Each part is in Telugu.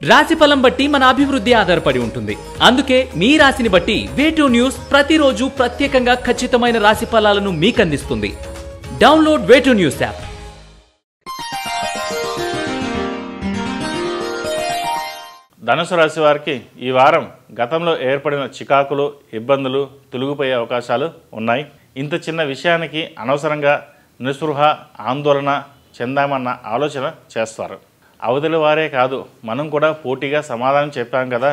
రాశిఫలం బట్టి మన అభివృద్ధి ఆధారపడి ఉంటుంది. అందుకే మీ రాశిని బట్టి వే2 న్యూస్ ప్రతిరోజు ప్రత్యేకంగా ఖచ్చితమైన రాశి ఫలాలను మీకు అందిస్తుంది. డౌన్లోడ్ వే2 న్యూస్ యాప్. ధనుసు రాశి వారికి ఈ వారం గతంలో ఏర్పడిన చికాకులు, ఇబ్బందులు తొలగిపోయే అవకాశాలు ఉన్నాయి. ఇంత చిన్న విషయానికి అనవసరంగా నిస్పృహ, ఆందోళన చెందామన్న ఆలోచన చేస్తారు. అవతలి వారే కాదు, మనం కూడా పోటీగా సమాధానం చెప్పాం కదా,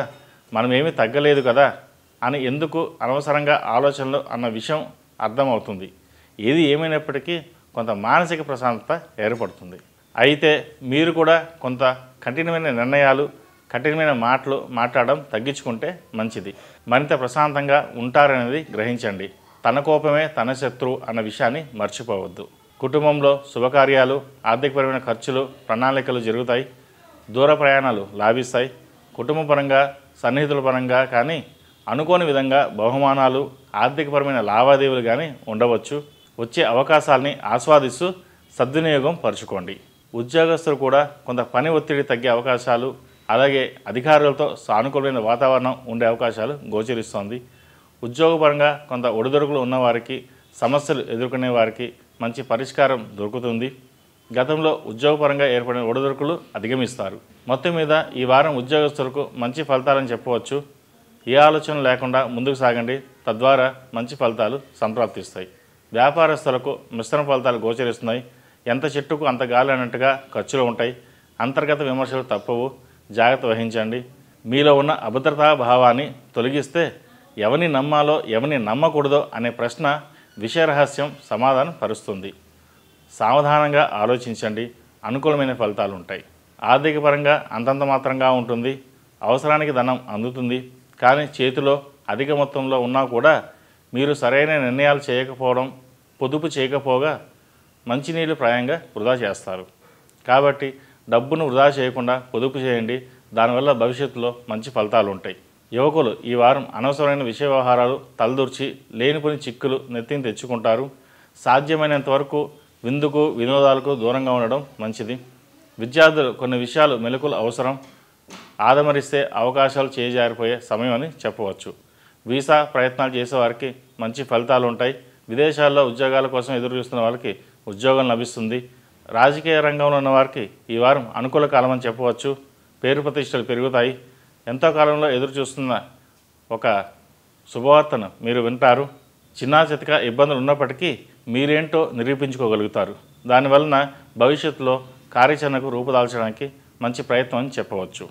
మనమేమీ తగ్గలేదు కదా అని ఎందుకు అనవసరంగా ఆలోచనలు అన్న విషయం అర్థమవుతుంది. ఏది ఏమైనప్పటికీ కొంత మానసిక ప్రశాంతత ఏర్పడుతుంది. అయితే మీరు కూడా కొంత కఠినమైన నిర్ణయాలు, కఠినమైన మాటలు మాట్లాడడం తగ్గించుకుంటే మంచిది. మరింత ప్రశాంతంగా ఉంటారనేది గ్రహించండి. తన కోపమే తన శత్రువు అన్న విషయాన్ని మర్చిపోవద్దు. కుటుంబంలో శుభకార్యాలు, ఆర్థికపరమైన ఖర్చులు, ప్రణాళికలు జరుగుతాయి. దూర ప్రయాణాలు లాభిస్తాయి. కుటుంబ పరంగా, సన్నిహితుల పరంగా కానీ అనుకోని విధంగా బహుమానాలు, ఆర్థికపరమైన లావాదేవీలు కానీ ఉండవచ్చు. వచ్చే అవకాశాలని ఆస్వాదిస్తూ సద్వినియోగం పరుచుకోండి. ఉద్యోగస్తులు కూడా కొంత పని ఒత్తిడి తగ్గే అవకాశాలు, అలాగే అధికారులతో సానుకూలమైన వాతావరణం ఉండే అవకాశాలు గోచరిస్తోంది. ఉద్యోగపరంగా కొంత ఒడిదొడుకులు ఉన్నవారికి, సమస్యలు ఎదుర్కొనే వారికి మంచి పరిష్కారం దొరుకుతుంది. గతంలో ఉద్యోగపరంగా ఏర్పడిన ఒడిదొడుకులు అధిగమిస్తారు. మొత్తం మీద ఈ వారం ఉద్యోగస్తులకు మంచి ఫలితాలని చెప్పవచ్చు. ఏ ఆలోచన లేకుండా ముందుకు సాగండి, తద్వారా మంచి ఫలితాలు సంప్రాప్తిస్తాయి. వ్యాపారస్తులకు మిశ్రమ ఫలితాలు గోచరిస్తున్నాయి. ఎంత చెట్టుకు అంత గాలి అన్నట్టుగా ఖర్చులు ఉంటాయి. అంతర్గత విమర్శలు తప్పవు, జాగ్రత్త వహించండి. మీలో ఉన్న అభద్రతా భావాన్ని తొలగిస్తే ఎవరిని నమ్మాలో ఎవరిని నమ్మకూడదో అనే ప్రశ్న విషయ రహస్యం సమాధానం పరుస్తుంది. సావధానంగా ఆలోచించండి, అనుకూలమైన ఫలితాలు ఉంటాయి. ఆర్థిక పరంగా అంతంత మాత్రంగా ఉంటుంది. అవసరానికి ధనం అందుతుంది, కానీ చేతిలో అధిక మొత్తంలో ఉన్నా కూడా మీరు సరైన నిర్ణయాలు చేయకపోవడం, పొదుపు చేయకపోగా మంచినీళ్ళు ప్రాయంగా వృధా చేస్తారు. కాబట్టి డబ్బును వృధా చేయకుండా పొదుపు చేయండి. దానివల్ల భవిష్యత్తులో మంచి ఫలితాలు ఉంటాయి. యువకులు ఈ వారం అనవసరమైన విషయ వ్యవహారాలు తలదూర్చి లేనిపోని చిక్కులు నెత్తిని తెచ్చుకుంటారు. సాధ్యమైనంత వరకు విందుకు, వినోదాలకు దూరంగా ఉండడం మంచిది. విద్యార్థులు కొన్ని విషయాలు మెలకులు అవసరం. ఆదమరిస్తే అవకాశాలు చేజారిపోయే సమయం అని చెప్పవచ్చు. వీసా ప్రయత్నాలు చేసేవారికి మంచి ఫలితాలు ఉంటాయి. విదేశాల్లో ఉద్యోగాల కోసం ఎదురు చూస్తున్న వారికి ఉద్యోగం లభిస్తుంది. రాజకీయ రంగంలో ఉన్న వారికి ఈ వారం అనుకూల కాలం అని చెప్పవచ్చు. పేరు ప్రతిష్టలు పెరుగుతాయి. ఎంతో కాలంలో ఎదురు చూస్తున్న ఒక శుభవార్తను మీరు వింటారు. చిన్నా చితక ఇబ్బందులు ఉన్నప్పటికీ మీరేంటో నిరూపించుకోగలుగుతారు. దానివలన భవిష్యత్తులో కార్యాచరణకు రూపుదాల్చడానికి మంచి ప్రయత్నం అని చెప్పవచ్చు.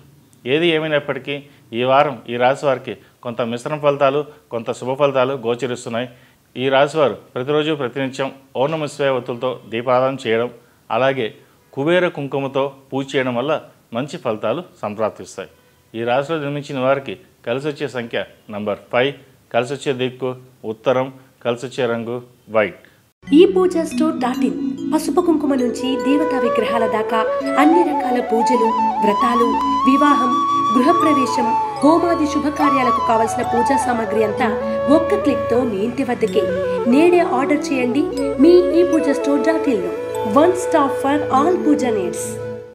ఏది ఏమైనప్పటికీ ఈ వారం ఈ రాశి వారికి కొంత మిశ్రమ ఫలితాలు, కొంత శుభ ఫలితాలు గోచరిస్తున్నాయి. ఈ రాశివారు ప్రతిరోజు ప్రతినిత్యం ఓం నమః శివాయ ఒత్తులతో దీపారాధన చేయడం, అలాగే కుబేర కుంకుమతో పూజ చేయడం వల్ల మంచి ఫలితాలు సంప్రాప్తిస్తాయి. ఈ రాశిలో జన్మించిన వారికి కలిసి వచ్చే సంఖ్య నంబర్ 5, కలిసి వచ్చే దిక్కు ఉత్తరం, కలిసి వచ్చే రంగు వైట్. ఈ పూజా స్టోర్.in పసుపు కుంకుమ నుంచి దేవతా విగ్రహాల దాకా అన్ని రకాల పూజలు, వ్రతాలు, వివాహం, గృహప్రవేశం, హోమాది శుభకార్యాలకు కావలసిన పూజా సామాగ్రి అంతా ఒక్క క్లిక్తో మీ ఇంటి వద్దకే. నేడే ఆర్డర్ చేయండి మీ ఈ పూజా స్టోర్.in లో. One stop for all puja needs.